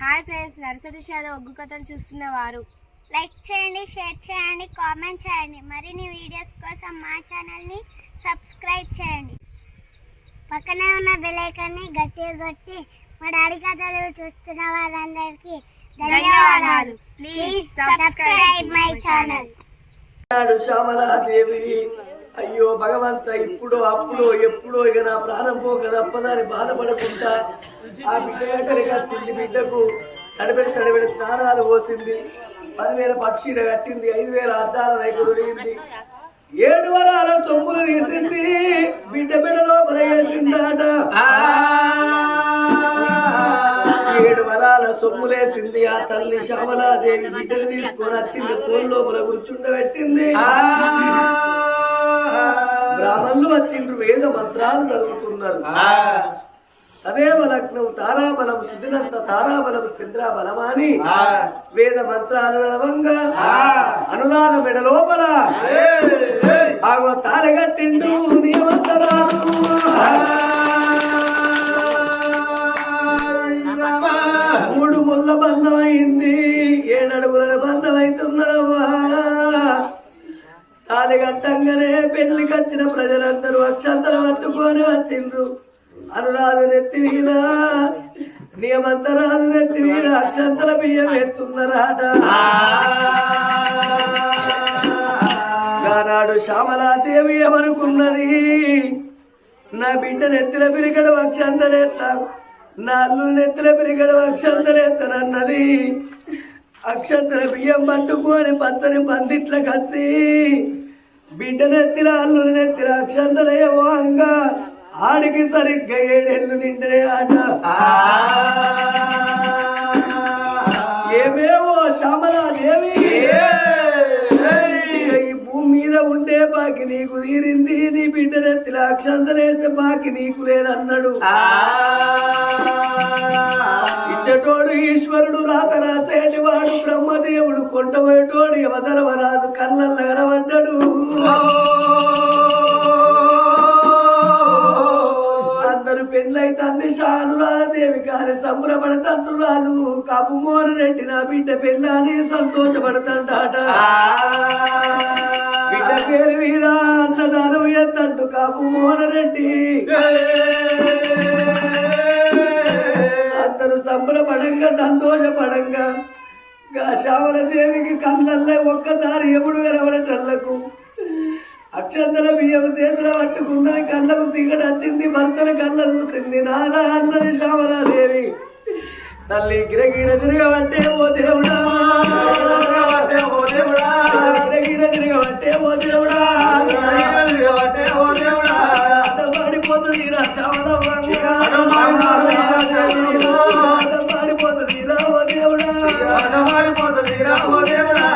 Hi friends, nursery shallow ఒగ్గు కథలు చూస్తున్నవారు like చేయండి, share చేయండి, కామెంట్ చేయండి. మరిన్ని వీడియోస్ కోసం మా ఛానల్ని సబ్స్క్రైబ్ చేయండి. పక్కనే ఉన్న బెల్ ఐకాన్ని గట్టిగా కొట్టి మా డాడీ కథలు చూస్తున్న వారందరికీ ధన్యవాదాలు. Please subscribe my channel. Shyamala Devi, అయ్యో భగవంత, ఇప్పుడు అప్పుడు ఎప్పుడో ఇక నా ప్రాణం పోక తప్పదని బాధపడకుండా ఆ బిడ్డ ఎక్కడికి వచ్చింది. బిడ్డకు తడిబెడి స్నానాలు పోసింది, 10,000 పక్షీల కట్టింది, 5,000 అద్దాల రైతు దొరికింది, 7 వరాల సొమ్ములు తీసింది, బిడ్డ లోపల వేసిందాట. 7 వరాల సొమ్ములేసింది ఆ తల్లి శ్యామలాదేవి. బిడ్డలు తీసుకొని వచ్చింది, కోళ్ళ లోపల కూర్చుండబెట్టింది. బ్రాహ్మణులు వచ్చిండ్రు, వేద మంత్రాలు చదువుతున్నారు. తదేవ లగ్నం తారాబలం సుదినంత తారాబలం చంద్రాబలమాని వేద మంత్రాలు నడవంగా అనురాధ మెడ లోపల ఆగో తారగట్టిండు నియమంతరాలు. 3 ముళ్ళ బంధమైంది, 7 అడుగుల బంధమైతున్నదవ్వా. తాలిగట్టంగానే పెళ్లికి వచ్చిన ప్రజలందరూ అక్షంతలు పట్టుకొని వచ్చిండ్రు. అనురాధు నెత్తి మీద, నియమంతరాలు నెత్తి మీద అక్షంతల బియ్యం ఎత్తున్నారాట. నానాడు శ్యామలాదేవి ఏమనుకున్నది, నా బిడ్డ నెత్తిల పిరిగడు అక్షంతలేస్తా, నా అల్లు నెత్తిల పిరిగడు అక్షంతలేస్తానన్నది. అక్షంతల బియ్యం పట్టుకొని పచ్చని పందిట్ల కచ్చి బిడ్డ నెత్తిల అల్లు నెత్తిల అక్షంతలయ్యవాంగా ఆడికి సరిగ్గా 7 ఏళ్ళు నిండే ఆట. ఏమేవో శ్యామలాదేవి, ఈ భూమి మీద ఉండే బాకి నీకు తీరింది, నీ బిడ్డ నెత్తిల అక్షంతలేసే బాకి నీకు లేదన్నాడు. ఇచ్చటోడు ఈశ్వరుడు, రాత రాసేటి వాడు బ్రహ్మదేవుడు, కొండబోయేటోడు యమధర్మరాజు కళ్ళల్ల కనబడ్డాడు. అందరూ పెళ్ళైతుంది అనురాధదేవి కానీ సంబరపడతాడు రాజు. కాపు మోరెడ్డి నా బిడ్డ పెళ్ళని సంతోషపడతాడ. బిడ్డ పేరు మీద అన్నదానం ఎత్తండు కాపు మోరెడ్డి. అందరూ సంబరపడంగా సంతోషపడంగా శ్యామలదేవికి కళ్ళల్లో ఒక్కసారి ఎప్పుడు ఎరవడటల్లకు అక్షంతల బియ్యం చేతుల పట్టుకున్నది. కళ్ళకు సీకటి వచ్చింది, భర్తను కళ్ళ చూసింది. నానా అన్నది శ్యామలాదేవి. తల్లి గిరగిర తిరగబట్టే ఓ దేవుడా, గిరగిర తిరగబట్టే ఓ దేవుడా, పడిపోతుంది రా శ్యామలవ్వంగా, పడిపోతుంది రా ఓ దేవుడా, పడిపోతుంది రా ఓ దేవుడా.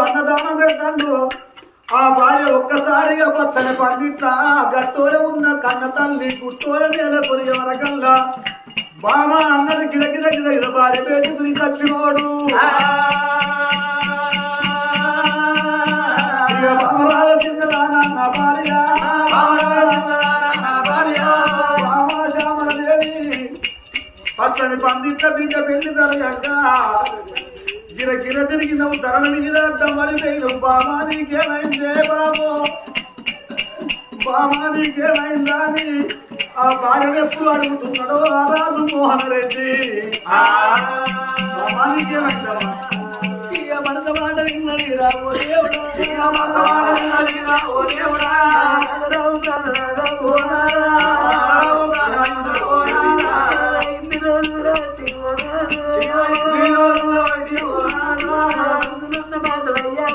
అన్నదానం పెడతాడు. ఆ భార్య ఒక్కసారిగా పచ్చని పందిట్ల గట్టోల ఉన్న కన్న తల్లి గుట్టోల నేల కొరియ వరకల్లా బామ అన్నది గిరగిర గిరగిర భార్య పెట్టుకుని చచ్చినోడు. బామరాల చిందరాన్న భార్య, బామ శ్యామలదేవి పచ్చని పందిట్ల బిడ్డ పెళ్లి జరగక గిర తిరిగి నువ్వు ధరణ మీద అడ్డమడిపోయినవు. బామాదికేమైందే బాబో, బామాదికేమైందా అని ఆ భార్య ఎప్పుడు అడుగుతున్నాడో రారాజు మోహన్ రెడ్డి. ఇక మనత మాట విన్నది రాబో దేవుడా ఇన్ని రోజులు మాటలయ్యా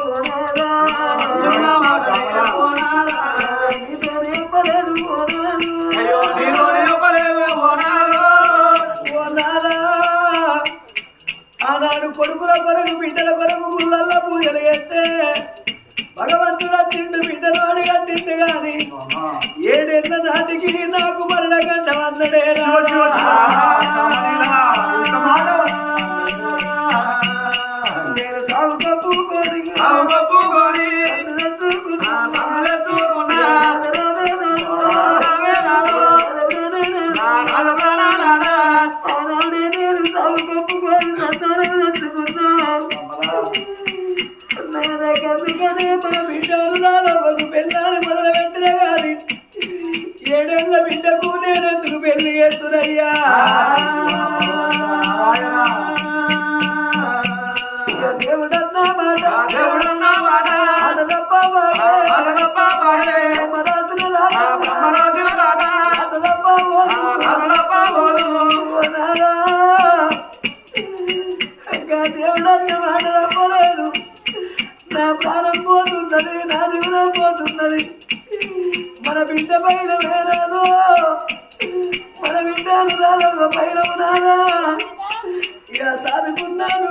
ఆనాడు కొడుకుల కొరకు బిడ్డల కొరకు గుళ్ళల్లో పూజలు చేస్తే భగవంతుడు తిండు బిడ్డను అడిగట్టింది గాని 7 ఏళ్ల నాటికి నాకు మరణ గంట అన్నడే నేను సాగు కప్పుకొని నేను సాగు కప్పుకొని అందుకనే మన బిడ్డలు నానవ్వకు పెళ్ళాన్ని మొదలు పెట్టిన గాని 7 ఏళ్ల బిడ్డకు నేనెందుకు పెళ్లి చేస్తున్నయ్యా దేవుడన్నా మాట దేవుడన్న మాట నమ్మలేదు నా ప్రాణం పోతున్నది నా జీవనం పోతున్నది మన బిడ్డ పైన వేరాదు మన బిడ్డలు రాదు పైన ఉన్నారా ఇక సాదుకున్నాను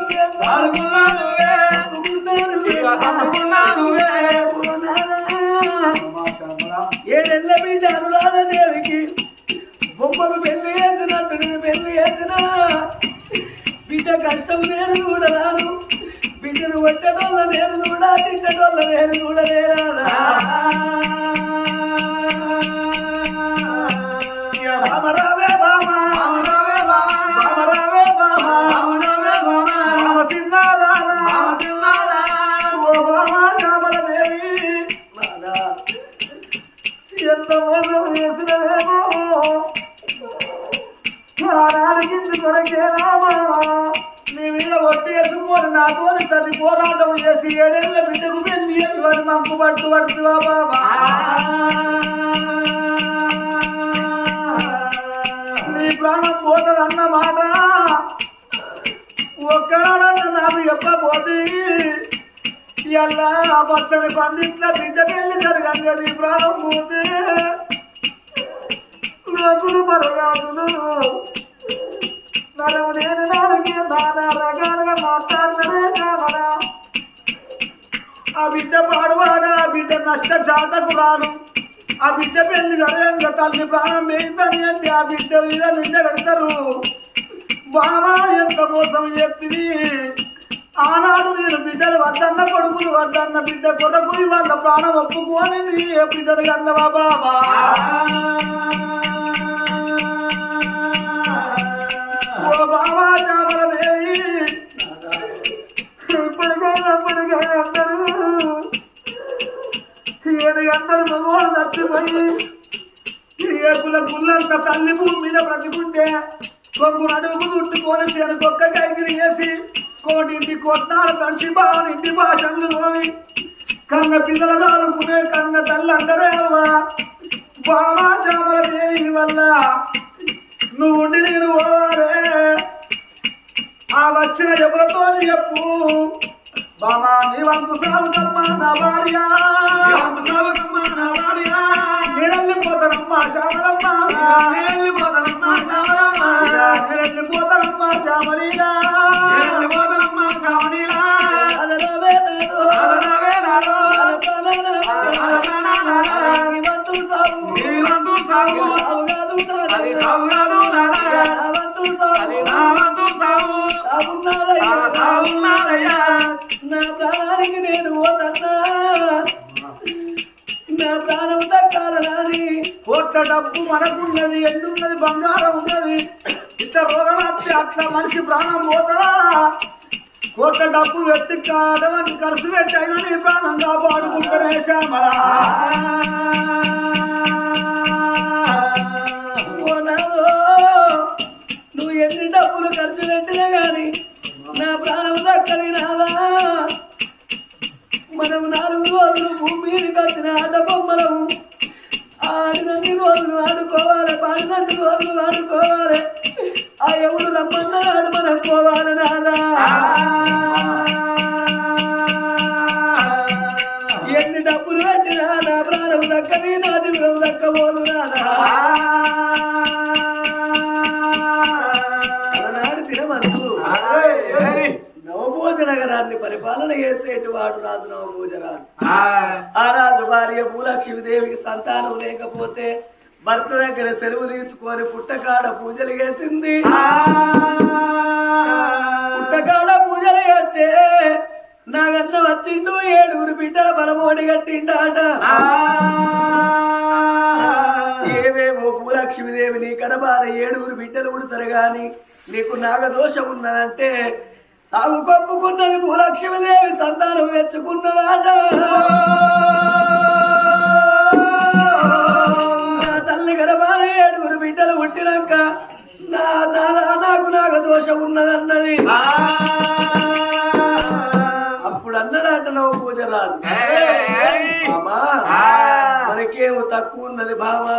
7 ఏళ్ల బిడ్డ అనురాధదేవికి బొమ్మలు పెళ్లి చేసినట్టు నేను పెళ్లి చేసిన బిడ్డ కష్టం నేను కూడా రాను బిడ్డను కొట్టడోళ్ళ నేను కూడా తిట్టడోళ్ళ నేను కూడా లేరాదా ఎంత మోసం చేసినవేమో ఆనాడికింది కొరకేనామా నీ మీద ఒట్టి వేసుకొని నాతోని సది పోరాటం చేసి 7 ఏళ్ల బిడ్డకు పెళ్లి వారి మంకు పట్టు పడుతువా బాబా నీ ప్రాణం పోతుందన్న మాట ఒక్కడన్న నాకు చెప్పబోతే ఇలా పచ్చని పందిట్ల బిడ్డ పెళ్లి జరగంగా నీ ప్రాణం పోతే లోకులు మరగాదులు నలుగు నేను నాలుగు నానా రకాలుగా మాట్లాడుతూనే చావరా ఆ బిడ్డ పాడువాడా ఆ బిడ్డ నష్ట జాతకు రాను ఆ బిడ్డ పెళ్లి జరగంగా తల్లి ప్రాణం వేయిందని అంటే ఆ బిడ్డ మీద నింద పెడతారు బావా ఎంత మోసం చేస్తుంది ఆనాడు నేను బిడ్డలు వద్దన్న కొడుకులు వద్దన్న బిడ్డ కొరకు వాళ్ళ ప్రాణం ఒప్పుకొని నీ బిడ్డలు కన్నవా బాబా ఓ బాబా చామరదేవి ఇప్పటికైనా అందరూ 7 గంటలు మగవాళ్ళు చచ్చిపోయి గుళ్ళంత తల్లి భూమి మీద బ్రతికుంటే కొంగు నడువుకు చుట్టుకొని చేనుకొక్క కైకిలి వేసి కోటింటి కొట్టాలు తంచి బావనింటి భాషలు పోయి కన్న పిల్లల దాలుకునే కన్న తల్లి అంటారేవా బాబా శ్యామలదేవి వల్ల నువ్వు నేను పోవాలే ఆ వచ్చిన ఎవరితో చెప్పు బాబా నీ వంతు సాగుతమ్మా నా భార్య నేనెళ్ళిపోతానమ్మా శ్యామలమ్మా నేనెళ్ళిపోతానమ్మా శ్యామలీలా నా ప్రాణానికి నేను పోతన్నా నా ప్రాణం దక్కాలని కోట్ల డబ్బు మనకున్నది ఎండున్నది బంగారం ఉన్నది ఇట్లా రోగం వచ్చి అట్లా మనిషి ప్రాణం పోతారా కోట్ల డబ్బు వ్యక్తి కాదవని ఖర్చు పెట్టాయి నీ ప్రాణం కాపాడుకుంటేనే శ్యామలా నువ్వు ఎన్ని డబ్బులు ఖర్చు పెట్టినా గాని నా ప్రాణం రోజులు భూమి మీదకి వచ్చిన ఆట బొమ్మలము ఆడినన్ని రోజులు ఆడుకోవాలి పాడినన్ని రోజులు ఆడుకోవాలి ఆ ఎవరు రమ్మన్నాడు మనం పోవాలి నాదా ఎన్ని డబ్బులు పెట్టినా నా ప్రాణం దక్కని నా జీవితం దక్కబోదు నాదా అలనాడు తినమందు నవభోజ నగరాన్ని పరిపాలన చేసేటి వాడు రాజు నవభోజరాజు ఆ రాజు భార్య భూలక్ష్మీదేవికి సంతానం లేకపోతే భర్త దగ్గర సెలవు తీసుకొని పుట్టకాడ పూజలు చేసింది పుట్టకాడ పూజలు చేస్తే నాగన్న వచ్చిండు 7 బిడ్డల బలమోడి కట్టిండాట ఏమేమో భూలక్ష్మీదేవి నీ కనబాన 7 బిడ్డలు పుడతారు గాని నీకు నాగదోషం ఉన్నదంటే సాగు కొప్పుకున్నది భూలక్ష్మీదేవి సంతానం తెచ్చుకున్నదాట తల్లి గర్భాన 7 బిడ్డలు పుట్టినాక నాకు నాగదోషం ఉన్నదన్నది అప్పుడు అన్నడాట నవభోజరాజు బామా మనకేమో తక్కువ ఉన్నది బామా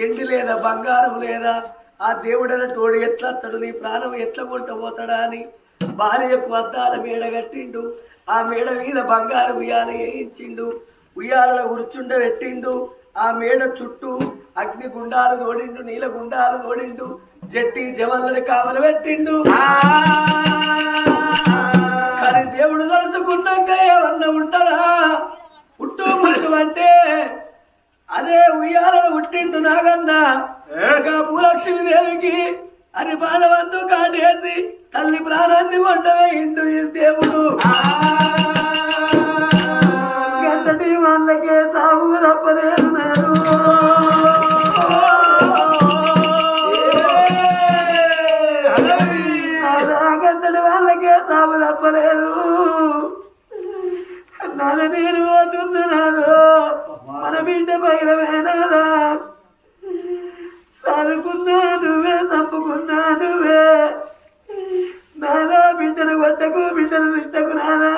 ఎండి లేదా బంగారం లేదా ఆ దేవుడన తోడు ఎట్లా అత్తడు నీ ప్రాణం ఎట్లా కొంట పోతాడా అని భార్యకు అద్దాల మేడ కట్టిండు ఆ మేడ మీద బంగారు ఉయ్యాల వేయించిండు ఉయ్యాలలో కూర్చుండ పెట్టిండు ఆ మేడ చుట్టూ అగ్ని గుండాలు తోడిండు నీల గుండాలు తోడిండు జట్టి జవల్లని కావలు పెట్టిండు కానీ దేవుడు తలుసుకున్నాక ఏమన్నా ఉంటదా పుట్టు అంటే అదే ఉయ్యాలను పుట్టిండు నాగన్న భూలక్ష్మీదేవికి అని బాధవంతు కాటేసి తల్లి ప్రాణాన్ని కొండవేయిండు ఈ దేవుడు గంతటి వాళ్ళకే సాగు తప్పలేదు నేను గంతటి వాళ్ళకే సాగు తప్పలేదు నాన్న నేను పోతున్నాను మన బిడ్డ బయలువేనారా చదువుకున్నా నువ్వే చంపుకున్నా నువ్వే నానా బిడ్డను కొట్టకు బిడ్డను తిట్టకు నానా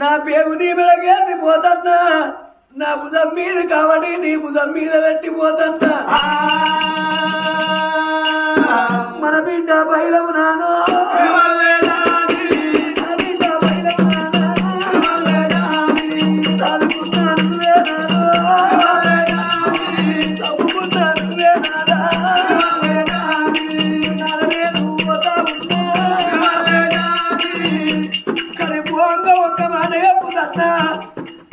నా పేగు నీ మెడకేసి పోతన్నా నా భుజం మీద కాబట్టి నీ భుజం మీద పెట్టిపోతన్నా మన బిడ్డ బయలవు నాను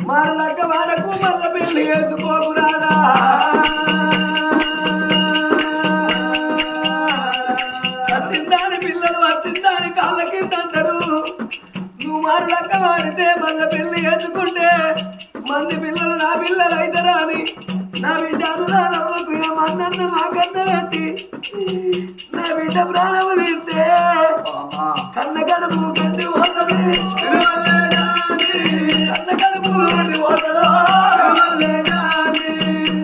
మరలక మనకు మల్ల పెళ్లి వేసుకోకురాదా వచ్చిందాని పిల్లలు వచ్చిందాని కాళ్ళ కింద అంటారు నువ్వు మరలక వాడితే మల్ల పెళ్లి వేసుకుంటే మంది పిల్లలు నా పిల్లలు అయితరా అని నా బిడ్డ అనురాధమ్మకు మన్నన్న మాకన్న పెట్టి నా బిడ్డ ప్రాణము తీస్తే కన్న కడుపు పెట్టి పోతుంది కన్న కడుపు పెట్టి పోతుందో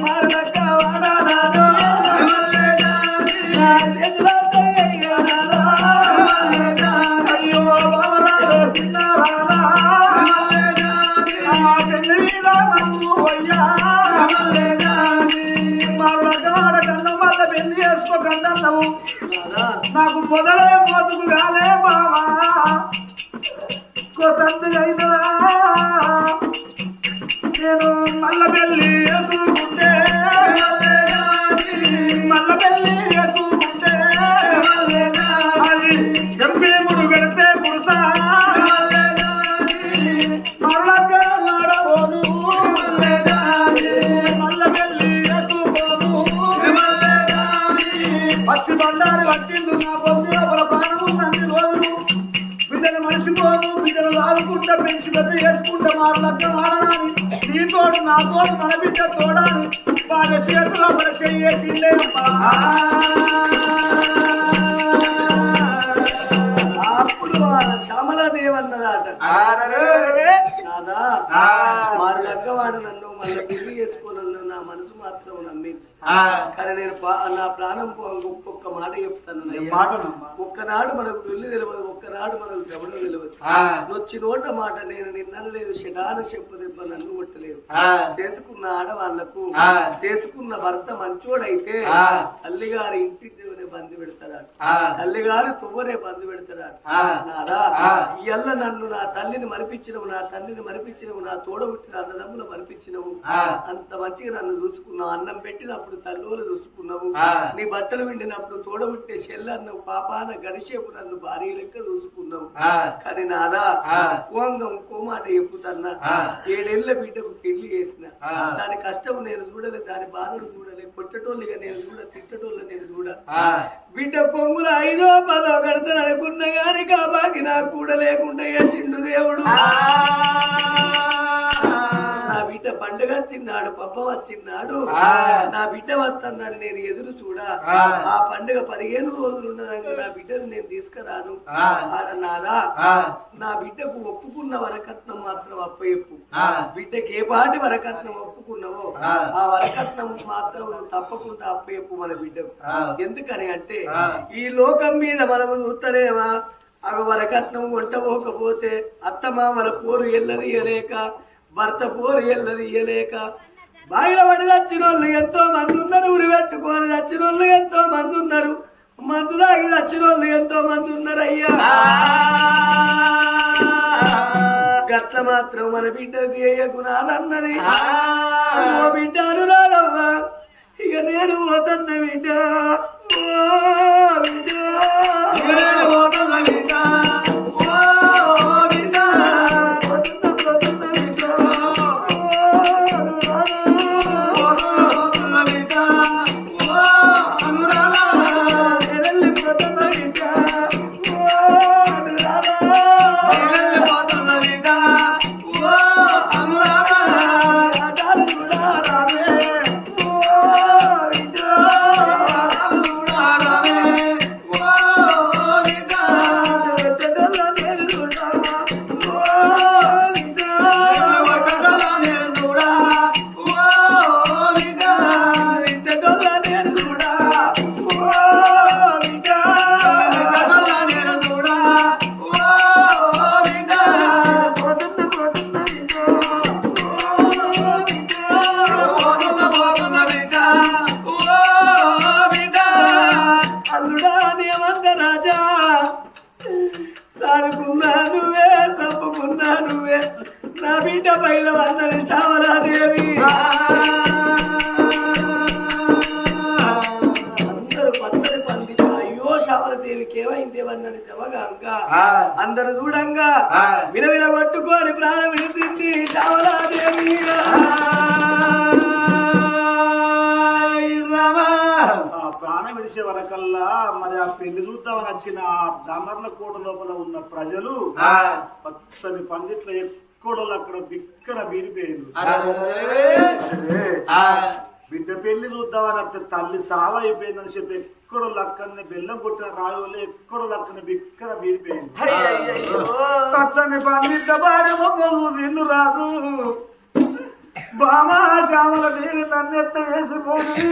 మరొక్క వాడాను నా చేతిలో అయ్యో పెళ్లి చేసుకోకన్నావు నాకు పొదలే పోతుకు కాలే బావా కొత్తందుకైనా నేను మల్ల పెళ్లి వేసుకుంటే మల్ల పెళ్లి వేసుకుంటే అది ఎంపీముడు పెడితే పురుసా మరలగా నడవోను మల్ల పెళ్లి వేసుకోను పచ్చి బండారు పట్టింది నా పొద్దు లోపల ప్రాణము అన్ని రోజులు బిడ్డలు మనిషిపోను బిడ్డలు లాదుకుంటా పెంచి పెద్ద చేసుకుంటా మారలక్క మారనాని నీతోడు నాతోడు మన బిడ్డ తోడాలి వాళ్ళ చేతిలో మన చెయ్యేసిందే అప్పుడు శ్యామలాదేవి అన్నదాట వారు లగ్గవాడు నన్ను మళ్ళీ పెళ్లి చేసుకోనన్ను నా మనసు మాత్రం నమ్మింది కానీ నేను నా ప్రాణం ఒక్క మాట చెప్తాను ఒక్కనాడు మనకు పెళ్లి తెలియదు ఒక్కనాడు ఏనాడు మనకు ఎవడో తెలియదు నొచ్చి నోట మాట నేను నిన్నలేదు శటాన చెప్పదెబ్బ నన్ను కొట్టలేదు చేసుకున్న ఆడవాళ్లకు చేసుకున్న భర్త మంచోడైతే తల్లిగారి ఇంటి దేవునే బంధు పెడతారా తల్లిగారు తువ్వనే బంధు పెడతారా నాదా ఇయ్యల్ల నన్ను నా తల్లిని మరిపించినవు నా తండ్రిని మరిపించినవు నా తోడబుట్టిన అన్నదమ్ములు మరిపించినవు అంత మంచిగా నన్ను చూసుకున్నావు అన్నం పెట్టినప్పుడు తల్లోలు చూసుకున్నావు నీ బట్టలు విండినప్పుడు తోడబుట్టే చెల్లన్నవు పాపాన గడిచేపు నన్ను భార్య లెక్క చూసుకున్నావు కానీ నాదా కోంగం కోమాట చెప్పుతన్నా 7 ఏళ్ల బిడ్డకు పెళ్లి చేసిన దాని కష్టం నేను చూడలే దాని బాధలు చూడలే కొట్టటోళ్ళుగా నేను చూడ తిట్టటోళ్ళు నేను చూడ బిడ్డ పొంగుల 5ో 10ో కడతాను అనుకున్నా గాని కాబాకి నాకు కూడా లేకుండా వేసిండు దేవుడు నా బిడ్డ పండుగ వచ్చిన్నాడు పప్ప వచ్చిన్నాడు నా బిడ్డ వస్తుందని నేను ఎదురు చూడా ఆ పండుగ 15 రోజులు ఉన్నదానికి నా బిడ్డను నేను తీసుకురాను నాదా నా బిడ్డకు ఒప్పుకున్న వరకట్నం మాత్రం అప్పయ్యప్పు బిడ్డకి ఏ పాటి వరకట్నం ఒప్పుకున్నావో ఆ వరకట్నం మాత్రం తప్పకుండా అప్పయ్యప్పు మన బిడ్డకు ఎందుకని అంటే ఈ లోకం మీద మనము చూస్తలేమా అవి వరకట్నం కొంటపోకపోతే అత్తమామల పోరు ఎల్లదీయలేక భర్త పోరు ఎల్లదీయలేక బాయిల పడి చచ్చిన వాళ్ళు ఎంతో మంది ఉన్నారు ఉరి పెట్టుకొని చచ్చిన వాళ్ళు ఎంతో మంది ఉన్నారు మందు దాగి చచ్చిన వాళ్ళు ఎంతో మంది ఉన్నారు అయ్యా గట్ల మాత్రం మన బిడ్డకు వేయకునాదన్నది ఓ బిడ్డ అనురాదవ్వా ఇక నేను పోతన్న బిడ్డ సారుకున్నా నువ్వే చంపుకున్నా నువ్వే నా బిడ్డ పైన వందని శ్యామలాదేవి అందరూ పచ్చడి పంది అయ్యో శ్యామలాదేవికి ఏమైందేమన్నది జవగాంగా అందరు చూడంగా విలవిల కొట్టుకొని ప్రాణం విడిచింది శ్యామలాదేవి ప్రాణం విడిచే వరకల్లా మరి ఆ పెళ్లి చూద్దామని వచ్చిన దామర్ల కోట లోపల ఉన్న ప్రజలు పచ్చని పందిట్ల ఎక్కడో అక్కడ బిక్కన బీరిపోయింది బిడ్డ పెళ్లి చూద్దామని అత్త తల్లి సావ అయిపోయిందని చెప్పి ఎక్కడో లక్కని బెల్లం కొట్టిన రాయోళ్ళు ఎక్కడో లక్కని బిక్కన బీరిపోయింది పచ్చని పందిట్ల భార్య మొక్క చూసిండు రాదు బామా శ్యామల దేవి నన్నెట్ట వేసిపోయి